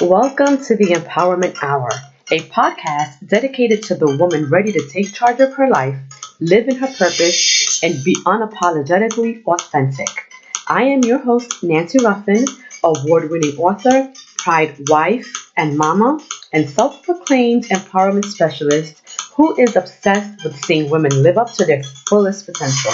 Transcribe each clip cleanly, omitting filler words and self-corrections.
Welcome to the Empowerment Hour, a podcast dedicated to the woman ready to take charge of her life, live in her purpose, and be unapologetically authentic. I am your host, Nancy Ruffin, award-winning author, pride wife and mama, and self-proclaimed empowerment specialist who is obsessed with seeing women live up to their fullest potential.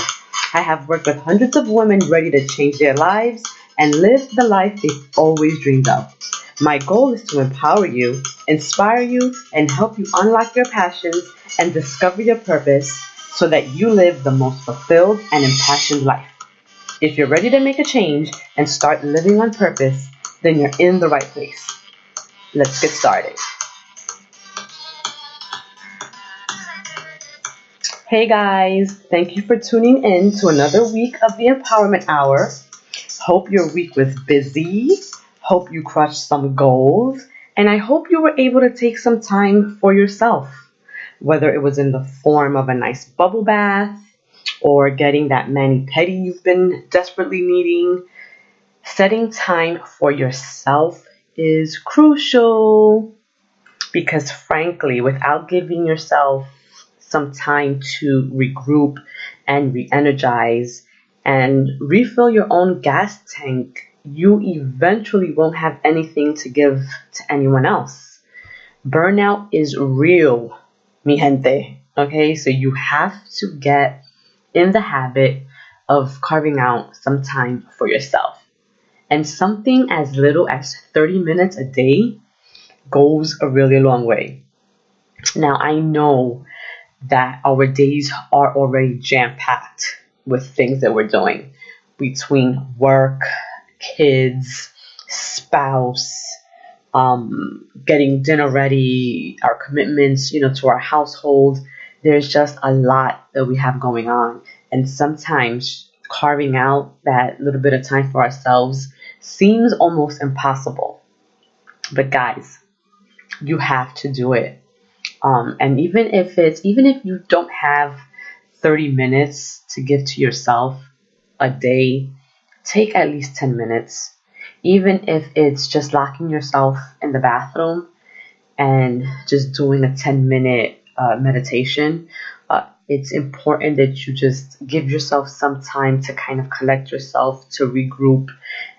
I have worked with hundreds of women ready to change their lives and live the life they've always dreamed of. My goal is to empower you, inspire you, and help you unlock your passions and discover your purpose so that you live the most fulfilled and impassioned life. If you're ready to make a change and start living on purpose, then you're in the right place. Let's get started. Hey guys, thank you for tuning in to another week of the Empowerment Hour. Hope your week was busy. Hope you crushed some goals. And I hope you were able to take some time for yourself, whether it was in the form of a nice bubble bath or getting that mani-pedi you've been desperately needing. Setting time for yourself is crucial because, frankly, without giving yourself some time to regroup and re-energize and refill your own gas tank, you eventually won't have anything to give to anyone else. Burnout is real, mi gente. Okay, so you have to get in the habit of carving out some time for yourself. And something as little as 30 minutes a day goes a really long way. Now, I know that our days are already jam-packed with things that we're doing between work, kids, spouse, getting dinner ready, our commitments, to our household. There's just a lot that we have going on. And sometimes carving out that little bit of time for ourselves seems almost impossible. But guys, you have to do it. And even if you don't have 30 minutes to give to yourself a day, take at least 10 minutes. Even if it's just locking yourself in the bathroom and just doing a 10-minute meditation, it's important that you just give yourself some time to kind of collect yourself, to regroup,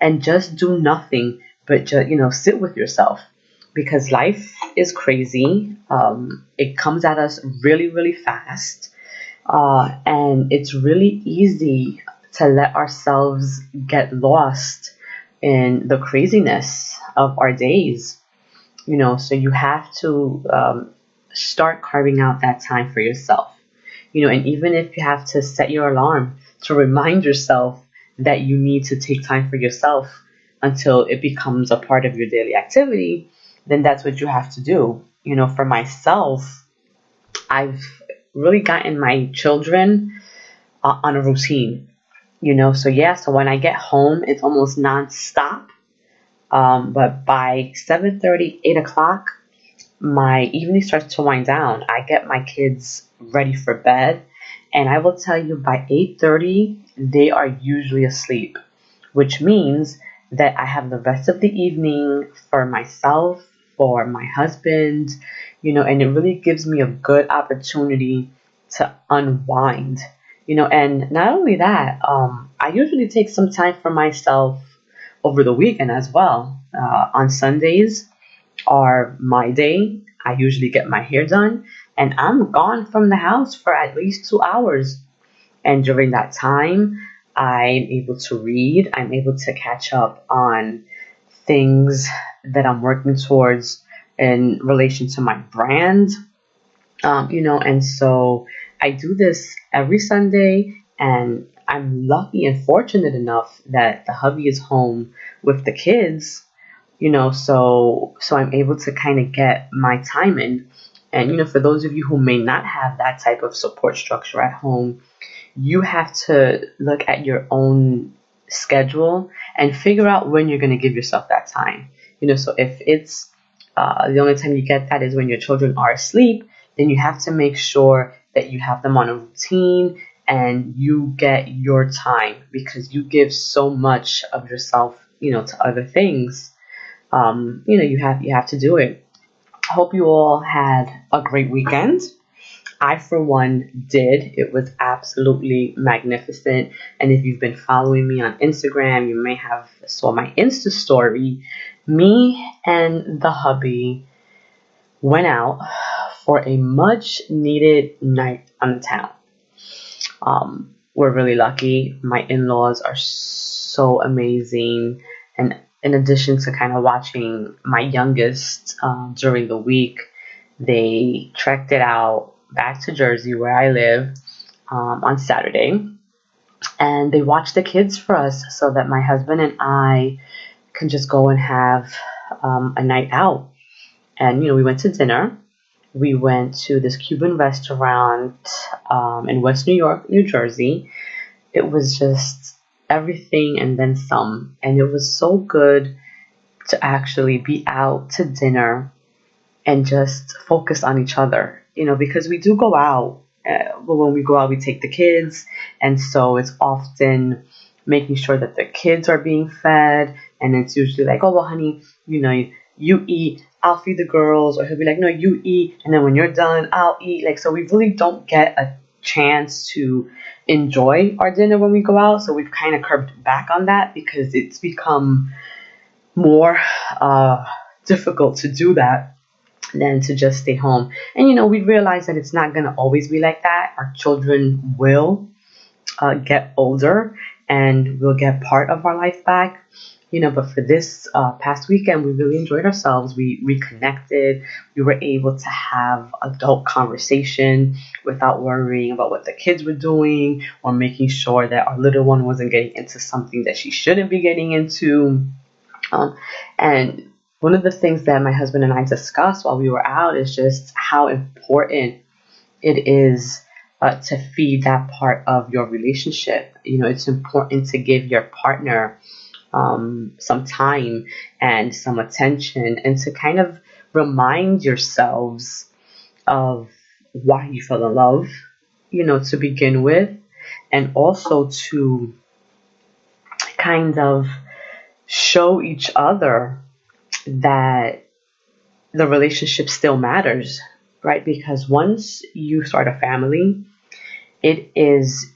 and just do nothing but just, sit with yourself. Because life is crazy. It comes at us really, really fast. And it's really easy to let ourselves get lost in the craziness of our days. So you have to start carving out that time for yourself. And even if you have to set your alarm to remind yourself that you need to take time for yourself until it becomes a part of your daily activity, then that's what you have to do. For myself, I've really gotten my children on a routine. So when I get home, it's almost nonstop. But by 7:30, 8 o'clock, my evening starts to wind down. I get my kids ready for bed. And I will tell you, by 8:30, they are usually asleep, which means that I have the rest of the evening for myself, for my husband, and it really gives me a good opportunity to unwind, and not only that, I usually take some time for myself over the weekend as well. On Sundays are my day. I usually get my hair done and I'm gone from the house for at least 2 hours. And during that time, I'm able to read. I'm able to catch up on things that I'm working towards in relation to my brand, and so I do this every Sunday, and I'm lucky and fortunate enough that the hubby is home with the kids, so I'm able to kind of get my time in. And, for those of you who may not have that type of support structure at home, you have to look at your own schedule and figure out when you're going to give yourself that time. So if it's the only time you get that is when your children are asleep, then you have to make sure that you have them on a routine and you get your time, because you give so much of yourself, to other things. you have to do it. Hope you all had a great weekend. I, for one, did. It was absolutely magnificent. And if you've been following me on Instagram, you may have saw my Insta story. Me and the hubby went out for a much needed night on the town. We're really lucky. My in-laws are so amazing. And in addition to kind of watching my youngest during the week, they trekked it out back to Jersey where I live on Saturday. And they watched the kids for us so that my husband and I can just go and have a night out. And, we went to dinner. We went to this Cuban restaurant in West New York, New Jersey. It was just everything and then some. And it was so good to actually be out to dinner and just focus on each other, because we do go out. But when we go out, we take the kids. And so it's often making sure that the kids are being fed. And it's usually like, oh, well, honey, you eat, I'll feed the girls. Or he'll be like, no, you eat. And then when you're done, I'll eat. Like, so we really don't get a chance to enjoy our dinner when we go out. So we've kind of curbed back on that because it's become more difficult to do that than to just stay home. And, we realize that it's not going to always be like that. Our children will get older and we'll get part of our life back. But for this past weekend, we really enjoyed ourselves. We reconnected. We were able to have adult conversation without worrying about what the kids were doing or making sure that our little one wasn't getting into something that she shouldn't be getting into. And one of the things that my husband and I discussed while we were out is just how important it is to feed that part of your relationship. It's important to give your partner some time and some attention and to kind of remind yourselves of why you fell in love, to begin with, and also to kind of show each other that the relationship still matters, right? Because once you start a family, it is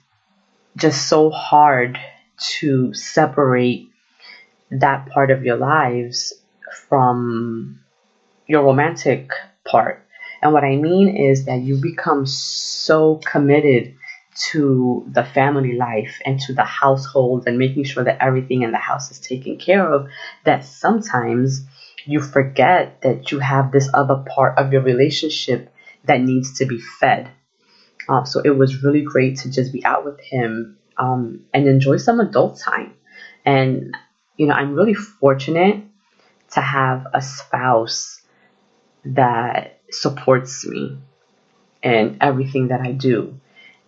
just so hard to separate that part of your lives from your romantic part. And what I mean is that you become so committed to the family life and to the household and making sure that everything in the house is taken care of that sometimes you forget that you have this other part of your relationship that needs to be fed. So it was really great to just be out with him and enjoy some adult time. And I'm really fortunate to have a spouse that supports me in everything that I do.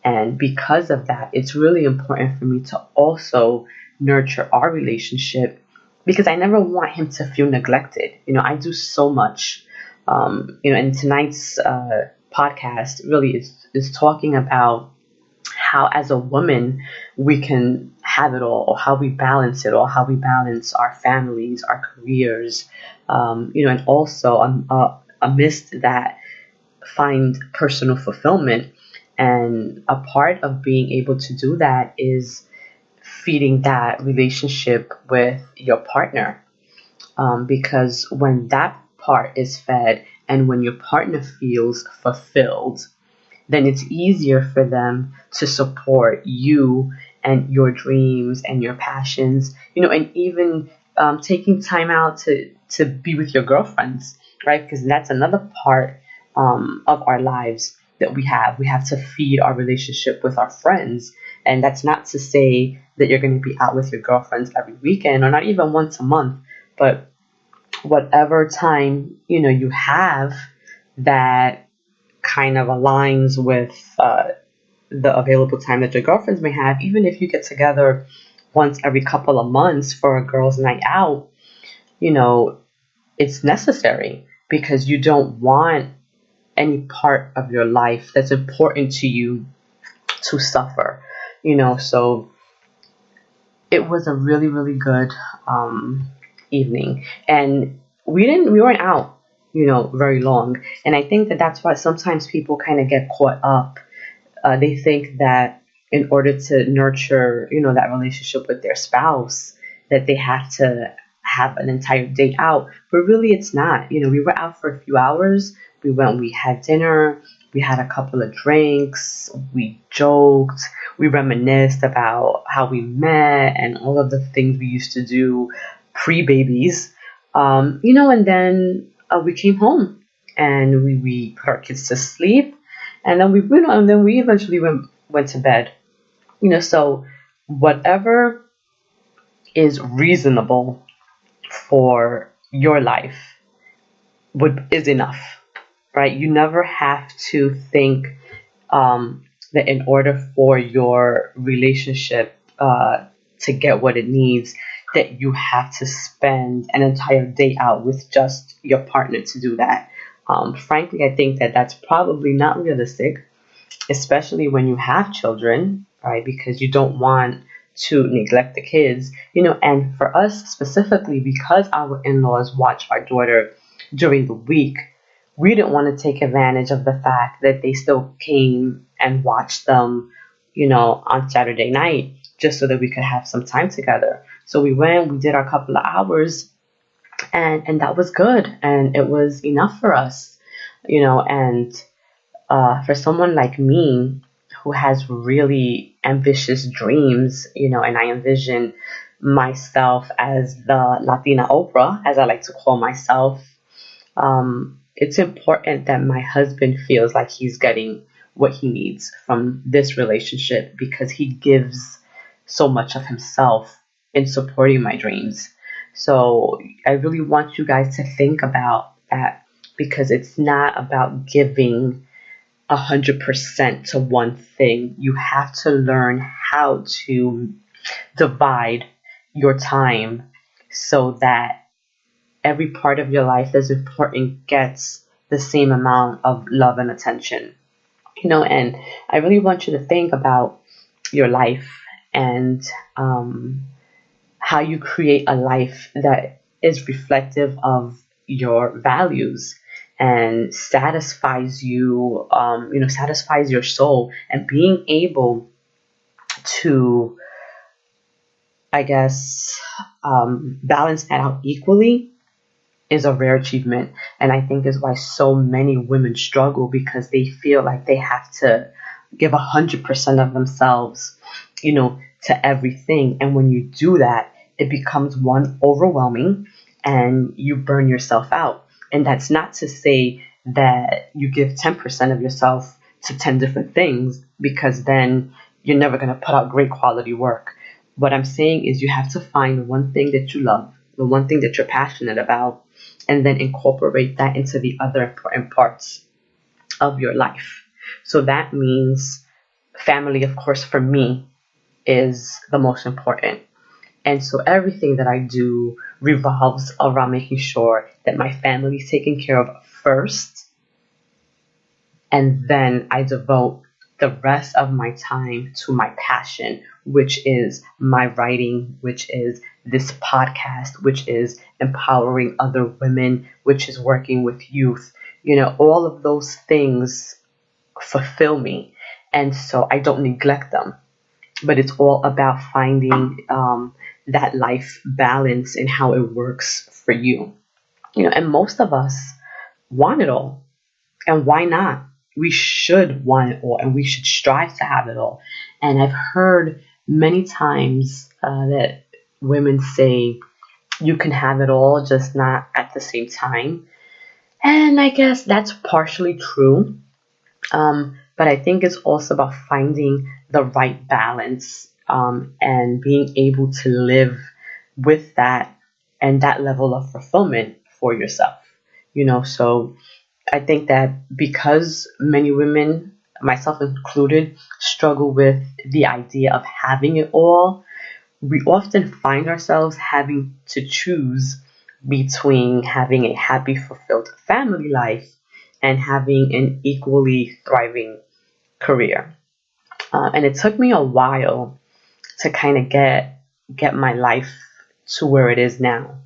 And because of that, it's really important for me to also nurture our relationship because I never want him to feel neglected. I do so much. And tonight's podcast really is talking about how as a woman we can have it all, or how we balance it, or how we balance our families, our careers, and also amidst that find personal fulfillment. And a part of being able to do that is feeding that relationship with your partner. Because when that part is fed and when your partner feels fulfilled, then it's easier for them to support you and your dreams and your passions, and even taking time out to be with your girlfriends, right? Because that's another part of our lives that we have. We have to feed our relationship with our friends. And that's not to say that you're going to be out with your girlfriends every weekend or not even once a month, but whatever time, you have that kind of aligns with the available time that your girlfriends may have, even if you get together once every couple of months for a girls' night out, it's necessary because you don't want any part of your life that's important to you to suffer, so it was a really, really good evening. And we weren't out, very long. And I think that that's why sometimes people kind of get caught up. They think that in order to nurture, that relationship with their spouse, that they have to have an entire day out. But really, it's not. We were out for a few hours. We had dinner, we had a couple of drinks, we joked, we reminisced about how we met and all of the things we used to do pre-babies. And then we came home and we put our kids to sleep, and then we eventually went to bed. So whatever is reasonable for your life is enough, right? You never have to think that in order for your relationship to get what it needs, that you have to spend an entire day out with just your partner to do that. Frankly, I think that that's probably not realistic, especially when you have children, right? Because you don't want to neglect the kids, and for us specifically, because our in-laws watch our daughter during the week, we didn't want to take advantage of the fact that they still came and watched them, on Saturday night, just so that we could have some time together. So we went, we did our couple of hours, and that was good. And it was enough for us, and for someone like me who has really ambitious dreams, and I envision myself as the Latina Oprah, as I like to call myself. It's important that my husband feels like he's getting what he needs from this relationship, because he gives so much of himself in supporting my dreams. So I really want you guys to think about that, because it's not about giving 100% to one thing. You have to learn how to divide your time so that every part of your life that's important gets the same amount of love and attention. And I really want you to think about your life and how you create a life that is reflective of your values and satisfies you, satisfies your soul. And being able to, I guess, balance that out equally is a rare achievement. And I think is why so many women struggle, because they feel like they have to give 100% of themselves, to everything. And when you do that, it becomes one, overwhelming, and you burn yourself out. And that's not to say that you give 10% of yourself to 10 different things, because then you're never going to put out great quality work. What I'm saying is you have to find the one thing that you love, the one thing that you're passionate about, and then incorporate that into the other important parts of your life. So that means family, of course, for me, is the most important. And so everything that I do revolves around making sure that my family is taken care of first. And then I devote the rest of my time to my passion, which is my writing, which is this podcast, which is empowering other women, which is working with youth. All of those things fulfill me. And so I don't neglect them. But it's all about finding that life balance and how it works for you. And most of us want it all. And why not? We should want it all, and we should strive to have it all. And I've heard many times that women say you can have it all, just not at the same time. And I guess that's partially true. But I think it's also about finding the right balance, and being able to live with that and that level of fulfillment for yourself. So I think that because many women, myself included, struggle with the idea of having it all, we often find ourselves having to choose between having a happy, fulfilled family life and having an equally thriving career. And it took me a while to kind of get my life to where it is now.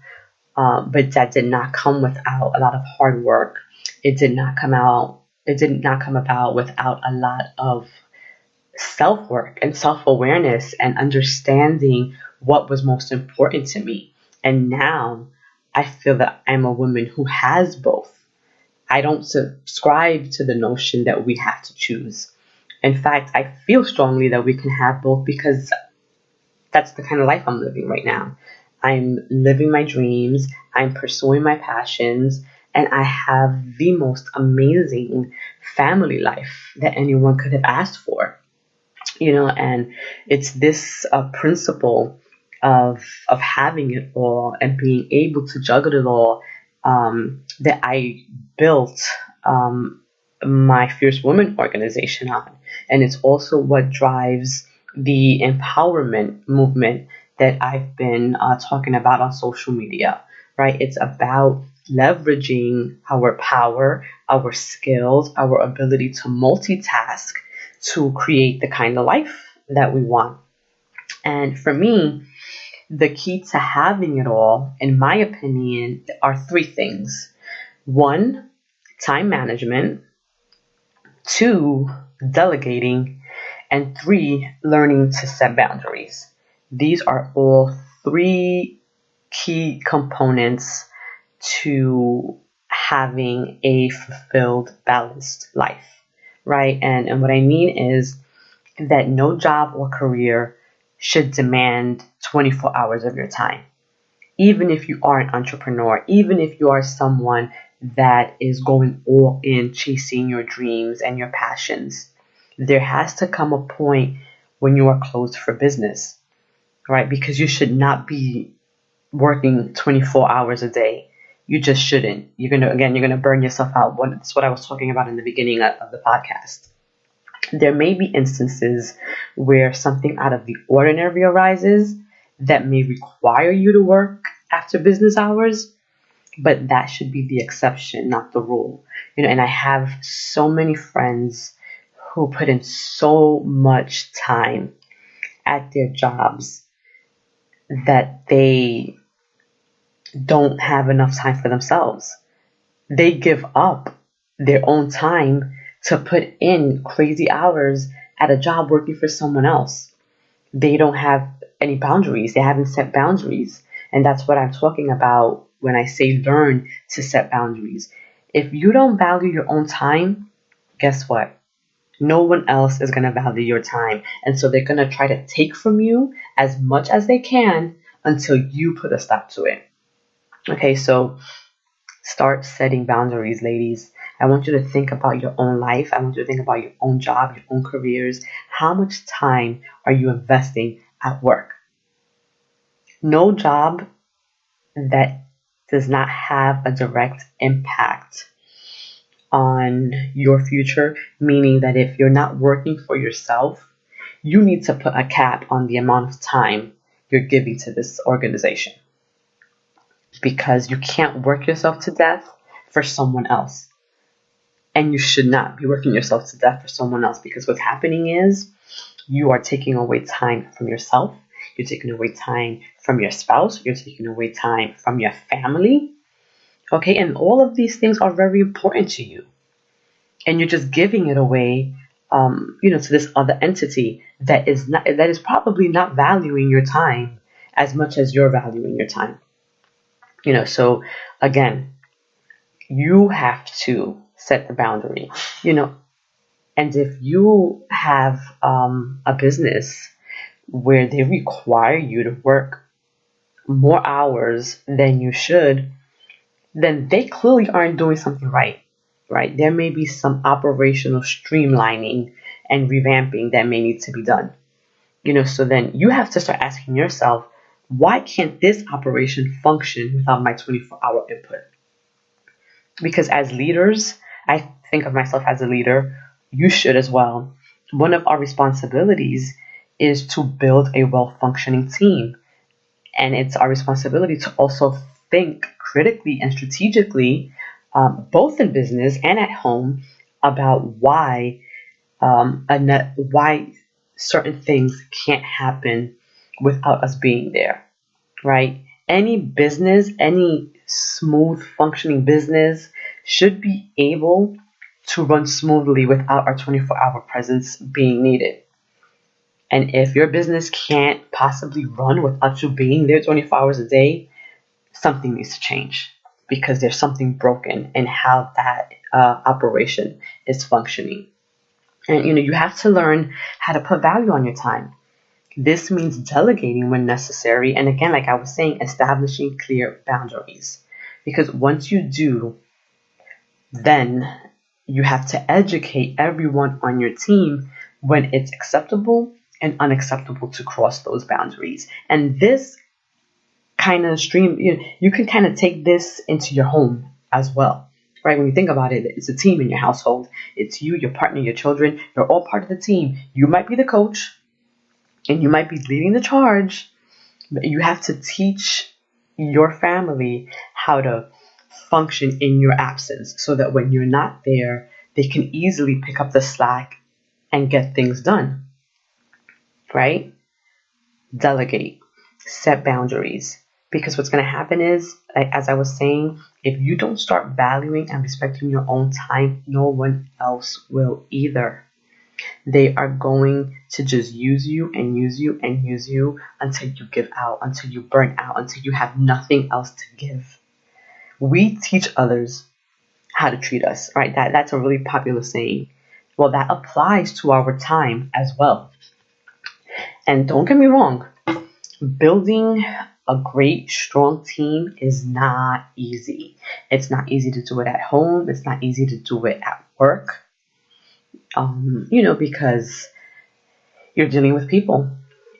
but that did not come without a lot of hard work. It did not come out. It did not come about without a lot of self work and self awareness and understanding what was most important to me. And now I feel that I'm a woman who has both. I don't subscribe to the notion that we have to choose. In fact, I feel strongly that we can have both because that's the kind of life I'm living right now. I'm living my dreams, I'm pursuing my passions, and I have the most amazing family life that anyone could have asked for. And it's this principle of having it all and being able to juggle it all, that I built my Fierce Women organization on. And it's also what drives the empowerment movement that I've been talking about on social media, right? It's about leveraging our power, our skills, our ability to multitask to create the kind of life that we want. And for me, the key to having it all, in my opinion, are three things. One, time management. Two, delegating. And three, learning to set boundaries. These are all three key components to having a fulfilled, balanced life, right? And what I mean is that no job or career should demand 24 hours of your time. Even if you are an entrepreneur, even if you are someone that is going all in chasing your dreams and your passions, there has to come a point when you are closed for business, right? Because you should not be working 24 hours a day. You just shouldn't. You're gonna burn yourself out. That's what I was talking about in the beginning of the podcast. There may be instances where something out of the ordinary arises that may require you to work after business hours, but that should be the exception, not the rule. And I have so many friends who put in so much time at their jobs that they don't have enough time for themselves. They give up their own time to put in crazy hours at a job working for someone else. They don't have any boundaries. They haven't set boundaries. And that's what I'm talking about when I say learn to set boundaries. If you don't value your own time, guess what? No one else is going to value your time. And so they're going to try to take from you as much as they can until you put a stop to it. Okay, so start setting boundaries, ladies. I want you to think about your own life. I want you to think about your own job, your own careers. How much time are you investing at work? No job that does not have a direct impact on your future, meaning that if you're not working for yourself, you need to put a cap on the amount of time you're giving to this organization, because you can't work yourself to death for someone else. And you should not be working yourself to death for someone else, because what's happening is you are taking away time from yourself. You're taking away time from your spouse. You're taking away time from your family. Okay, and all of these things are very important to you. And you're just giving it away, to this other entity that is probably not valuing your time as much as you're valuing your time. So again, you have to set the boundary, and if you have a business where they require you to work more hours than you should, then they clearly aren't doing something right? There may be some operational streamlining and revamping that may need to be done. So then you have to start asking yourself, why can't this operation function without my 24-hour input? Because as leaders, I think of myself as a leader, you should as well. One of our responsibilities is to build a well-functioning team. And it's our responsibility to also think critically and strategically, both in business and at home, about why certain things can't happen without us being there, right? Any business, any smooth functioning business should be able to run smoothly without our 24-hour presence being needed. And if your business can't possibly run without you being there 24 hours a day, something needs to change, because there's something broken in how that operation is functioning. And you have to learn how to put value on your time. This means delegating when necessary. And again, like I was saying, establishing clear boundaries. Because once you do, then you have to educate everyone on your team when it's acceptable and unacceptable to cross those boundaries. And this kind of you can kind of take this into your home as well, right? When you think about it, it's a team in your household. It's you, your partner, your children. You're all part of the team. You might be the coach and you might be leading the charge, but you have to teach your family how to function in your absence, so that when you're not there, they can easily pick up the slack and get things done, right? Delegate, set boundaries. Because what's going to happen is, as I was saying, if you don't start valuing and respecting your own time, no one else will either. They are going to just use you and use you and use you until you give out, until you burn out, until you have nothing else to give. We teach others how to treat us, right? That's a really popular saying. Well, that applies to our time as well. And don't get me wrong, building a great, strong team is not easy. It's not easy to do it at home. It's not easy to do it at work. Because you're dealing with people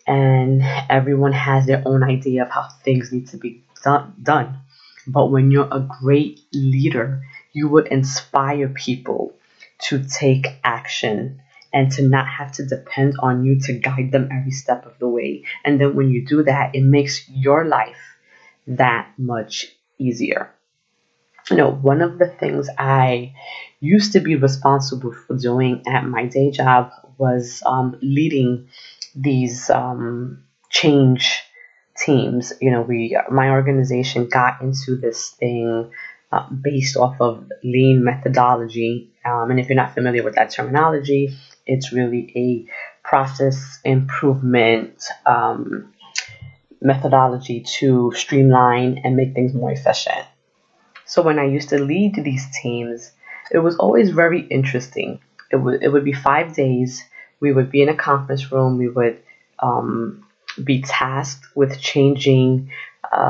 and everyone has their own idea of how things need to be done. But when you're a great leader, you would inspire people to take action and to not have to depend on you to guide them every step of the way. And then when you do that, it makes your life that much easier. One of the things I used to be responsible for doing at my day job was leading these change teams. My organization got into this thing based off of lean methodology. And if you're not familiar with that terminology, it's really a process improvement methodology to streamline and make things more efficient. So when I used to lead these teams, it was always very interesting. It would be 5 days. We would be in a conference room. We would be tasked with changing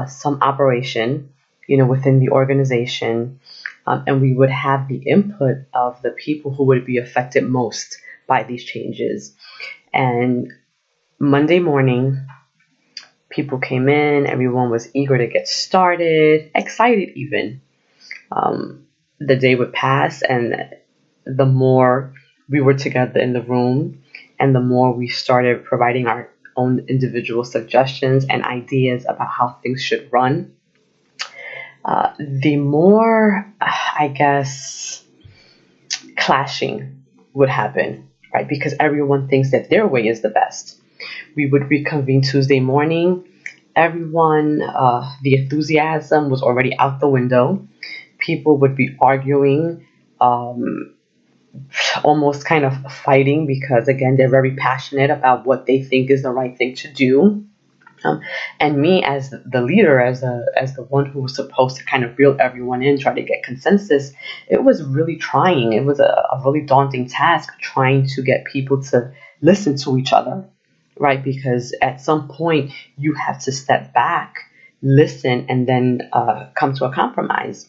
some operation, within the organization. And we would have the input of the people who would be affected most by these changes. And Monday morning, people came in. Everyone was eager to get started, excited even. The day would pass, and the more we were together in the room and the more we started providing our own individual suggestions and ideas about how things should run, the more, I guess, clashing would happen, right? Because everyone thinks that their way is the best. We would reconvene Tuesday morning. Everyone, the enthusiasm was already out the window. People would be arguing, almost kind of fighting, because again, they're very passionate about what they think is the right thing to do. And me as the leader, as the one who was supposed to kind of reel everyone in, try to get consensus, it was really trying. It was a really daunting task trying to get people to listen to each other, right? Because at some point you have to step back, listen, and then come to a compromise.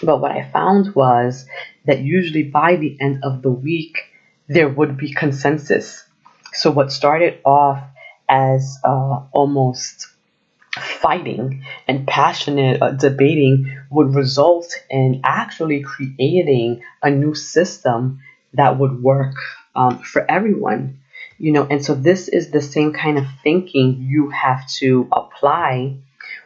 But what I found was that usually by the end of the week, there would be consensus. So what started off as almost fighting and passionate debating would result in actually creating a new system that would work for everyone. And so this is the same kind of thinking you have to apply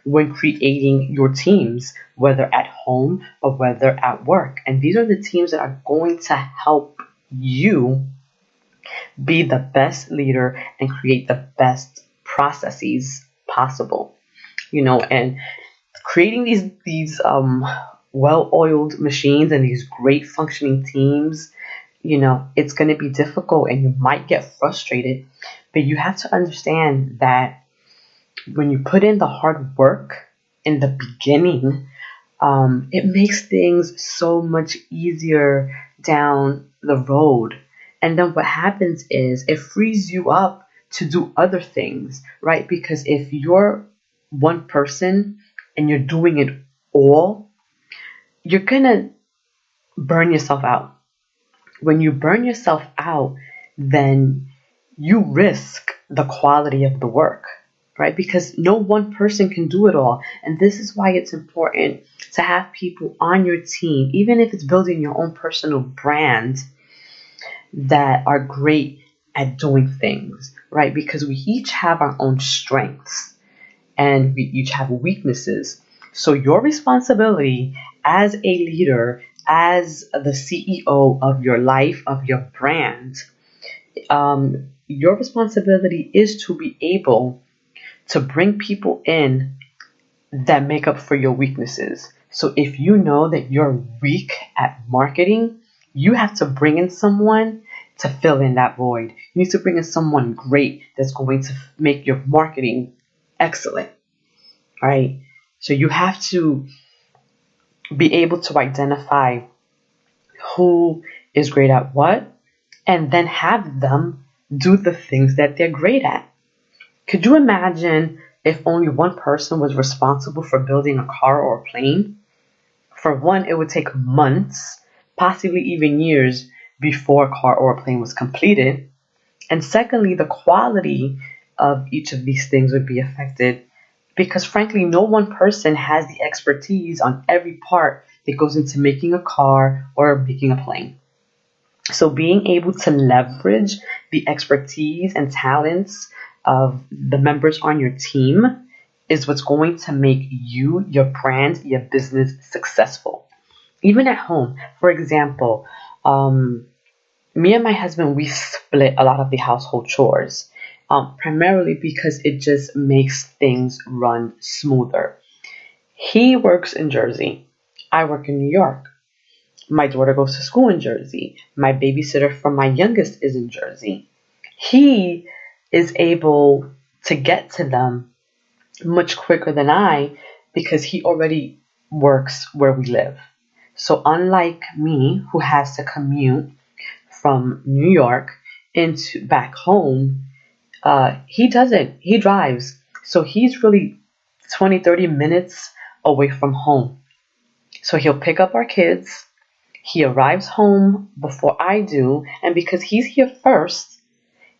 when creating your teams, whether at home or whether at work. And these are the teams that are going to help you be the best leader and create the best processes possible. And creating these well-oiled machines and these great functioning teams, it's going to be difficult and you might get frustrated, but you have to understand that when you put in the hard work in the beginning, it makes things so much easier down the road. And then what happens is it frees you up to do other things, right? Because if you're one person and you're doing it all, you're going to burn yourself out. When you burn yourself out, then you risk the quality of the work, right? Because no one person can do it all. And this is why it's important to have people on your team, even if it's building your own personal brand, that are great at doing things, right? Because we each have our own strengths and we each have weaknesses. So your responsibility as a leader, as the CEO of your life, of your brand, your responsibility is to be able to bring people in that make up for your weaknesses. So if you know that you're weak at marketing, you have to bring in someone to fill in that void. You need to bring in someone great that's going to make your marketing excellent, right? So you have to be able to identify who is great at what, and then have them do the things that they're great at. Could you imagine if only one person was responsible for building a car or a plane? For one, it would take months, possibly even years, before a car or a plane was completed. And secondly, the quality of each of these things would be affected because, frankly, no one person has the expertise on every part that goes into making a car or making a plane. So being able to leverage the expertise and talents of the members on your team is what's going to make you, your brand, your business successful. Even at home, for example, me and my husband, we split a lot of the household chores, primarily because it just makes things run smoother. He works in Jersey. I work in New York. My daughter goes to school in Jersey. My babysitter for my youngest is in Jersey. He is able to get to them much quicker than I because he already works where we live. So unlike me, who has to commute from New York into back home, he doesn't. He drives. So he's really 20, 30 minutes away from home. So he'll pick up our kids. He arrives home before I do. And because he's here first,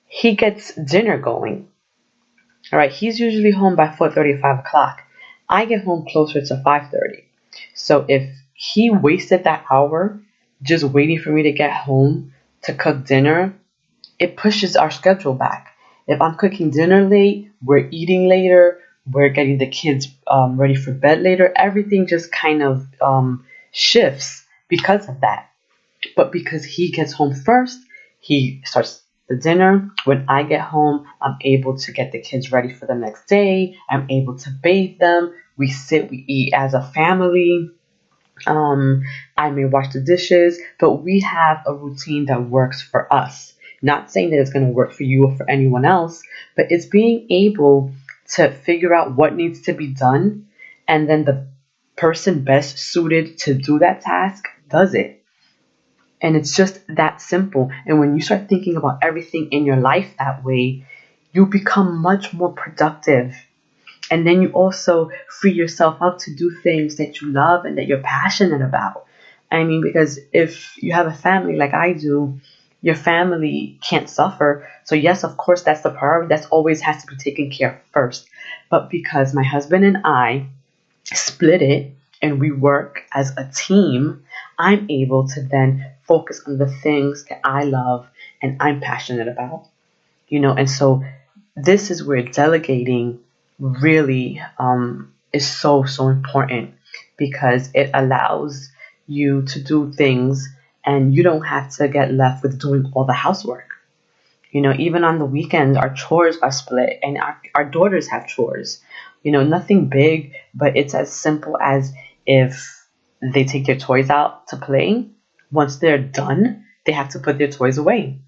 he gets dinner going. All right. He's usually home by 4:30, 5 o'clock. I get home closer to 5:30. So if he wasted that hour just waiting for me to get home to cook dinner, it pushes our schedule back. If I'm cooking dinner late, we're eating later, we're getting the kids ready for bed later. Everything just kind of shifts because of that. But because he gets home first, he starts the dinner. When I get home, I'm able to get the kids ready for the next day. I'm able to bathe them. We sit, we eat as a family. I may wash the dishes, but we have a routine that works for us. Not saying that it's going to work for you or for anyone else, but it's being able to figure out what needs to be done, and then the person best suited to do that task does it. And it's just that simple. And when you start thinking about everything in your life that way, you become much more productive. And then you also free yourself up to do things that you love and that you're passionate about. I mean, because if you have a family like I do, your family can't suffer. So yes, of course, that's the priority. That's always has to be taken care of first. But because my husband and I split it and we work as a team, I'm able to then focus on the things that I love and I'm passionate about. And so this is where delegating really is so important, because it allows you to do things and you don't have to get left with doing all the housework. Even on the weekends, our chores are split and our daughters have chores. Nothing big, but it's as simple as if they take their toys out to play. Once they're done, they have to put their toys away.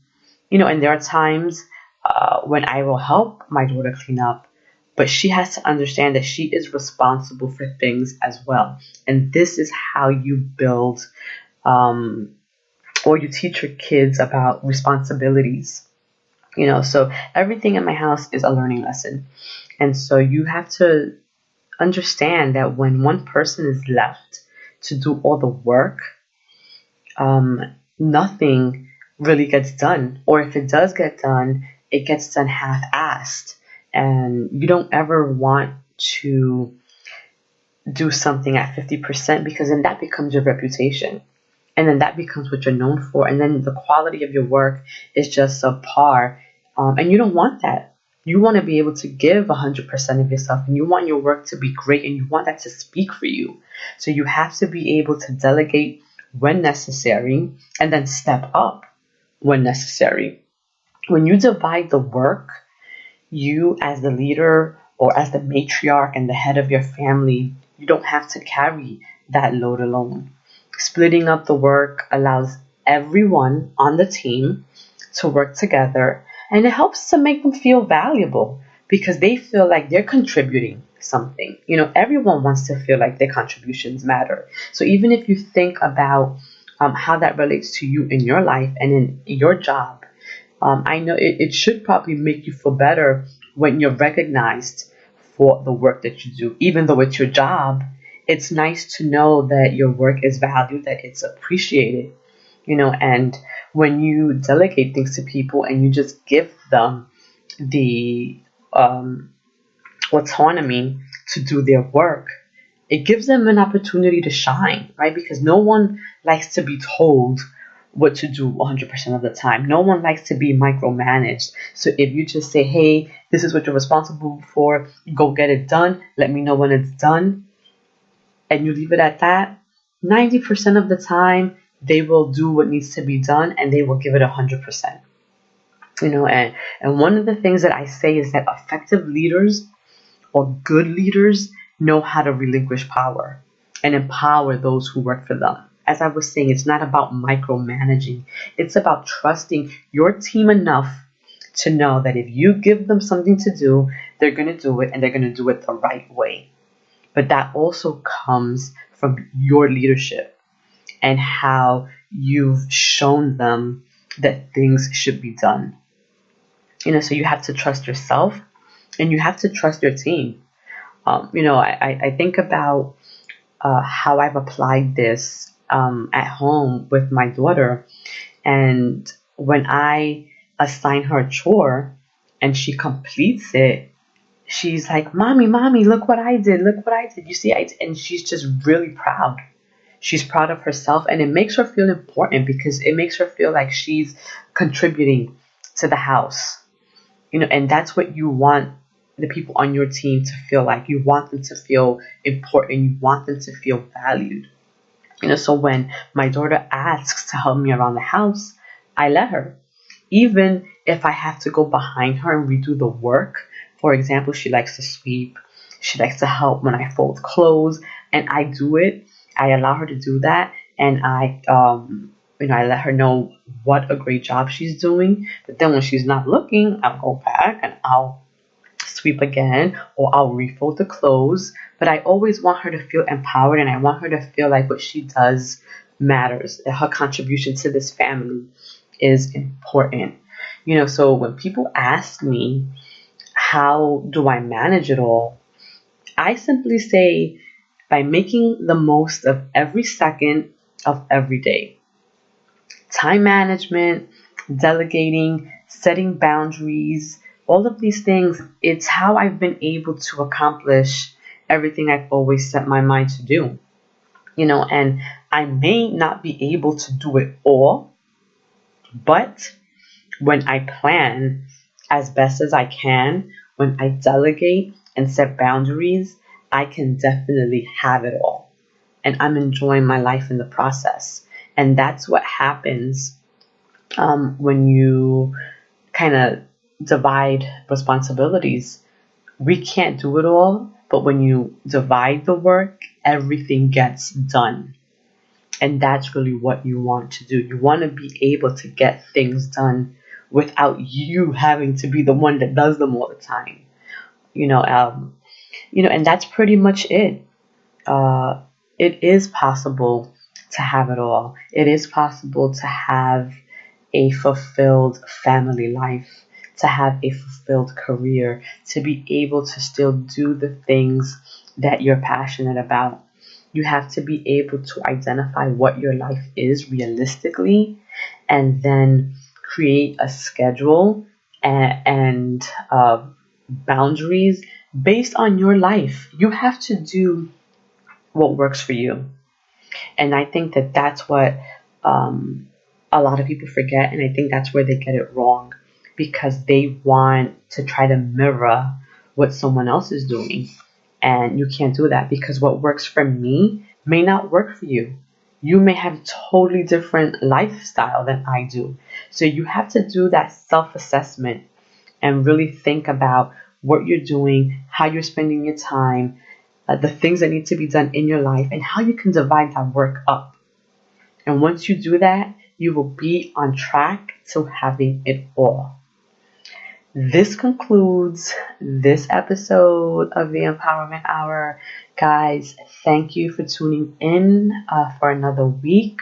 And there are times when I will help my daughter clean up, but she has to understand that she is responsible for things as well. And this is how you build or you teach your kids about responsibilities. So everything in my house is a learning lesson. And so you have to understand that when one person is left to do all the work, nothing really gets done. Or if it does get done, it gets done half-assed. And you don't ever want to do something at 50% because then that becomes your reputation. And then that becomes what you're known for. And then the quality of your work is just subpar. And you don't want that. You want to be able to give 100% of yourself. And you want your work to be great. And you want that to speak for you. So you have to be able to delegate when necessary and then step up when necessary. When you divide the work, you as the leader or as the matriarch and the head of your family, you don't have to carry that load alone. Splitting up the work allows everyone on the team to work together, and it helps to make them feel valuable because they feel like they're contributing something. Everyone wants to feel like their contributions matter. So even if you think about how that relates to you in your life and in your job, I know it should probably make you feel better when you're recognized for the work that you do. Even though it's your job, it's nice to know that your work is valued, that it's appreciated, and when you delegate things to people and you just give them the autonomy to do their work, it gives them an opportunity to shine, right? Because no one likes to be told what to do 100% of the time. No one likes to be micromanaged. So if you just say, hey, this is what you're responsible for, go get it done, let me know when it's done, and you leave it at that, 90% of the time, they will do what needs to be done and they will give it 100%. And one of the things that I say is that effective leaders or good leaders know how to relinquish power and empower those who work for them. As I was saying, it's not about micromanaging. It's about trusting your team enough to know that if you give them something to do, they're going to do it and they're going to do it the right way. But that also comes from your leadership and how you've shown them that things should be done. So you have to trust yourself and you have to trust your team. I think about how I've applied this at home with my daughter. And when I assign her a chore and she completes it, she's like, mommy, look what I did. Look what I did. You see, and she's just really proud. She's proud of herself, and it makes her feel important because it makes her feel like she's contributing to the house. And that's what you want the people on your team to feel like. You want them to feel important. You want them to feel valued. So when my daughter asks to help me around the house, I let her. Even if I have to go behind her and redo the work. For example, she likes to sweep. She likes to help when I fold clothes, and I do it. I allow her to do that, and I let her know what a great job she's doing. But then when she's not looking, I'll go back and I'll sweep again, or I'll refold the clothes. But I always want her to feel empowered, and I want her to feel like what she does matters, that her contribution to this family is important. So when people ask me, how do I manage it all? I simply say, by making the most of every second of every day. Time management, delegating, setting boundaries, all of these things, it's how I've been able to accomplish everything I've always set my mind to do. And I may not be able to do it all, but when I plan as best as I can, when I delegate and set boundaries, I can definitely have it all. And I'm enjoying my life in the process. And that's what happens when you kind of divide responsibilities. We can't do it all, But when you divide the work, everything gets done. And that's really what you want to do. You want to be able to get things done without you having to be the one that does them all the time. And that's pretty much it. It is possible to have it all. It is possible to have a fulfilled family life, to have a fulfilled career, to be able to still do the things that you're passionate about. You have to be able to identify what your life is realistically and then create a schedule and boundaries based on your life. You have to do what works for you. And I think that that's what a lot of people forget. And I think that's where they get it wrong because they want to try to mirror what someone else is doing. And you can't do that because what works for me may not work for you. You may have a totally different lifestyle than I do. So you have to do that self-assessment and really think about what you're doing, how you're spending your time, the things that need to be done in your life, and how you can divide that work up. And once you do that, you will be on track to having it all. This concludes this episode of the Empowerment Hour. Guys, thank you for tuning in for another week.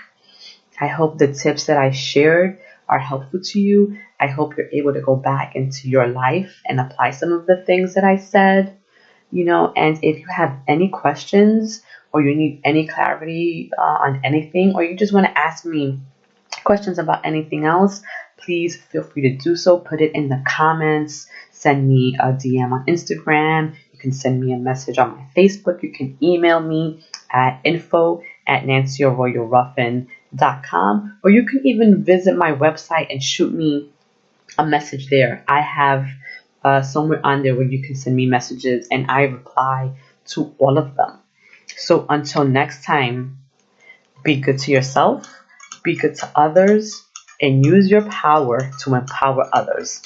I hope the tips that I shared are helpful to you. I hope you're able to go back into your life and apply some of the things that I said. And if you have any questions or you need any clarity on anything, or you just want to ask me questions about anything else, please feel free to do so. Put it in the comments. Send me a DM on Instagram. You can send me a message on my Facebook. You can email me at info@nancyarroyoruffin.com, or you can even visit my website and shoot me a message there. I have somewhere on there where you can send me messages and I reply to all of them. So until next time, be good to yourself, be good to others, and use your power to empower others.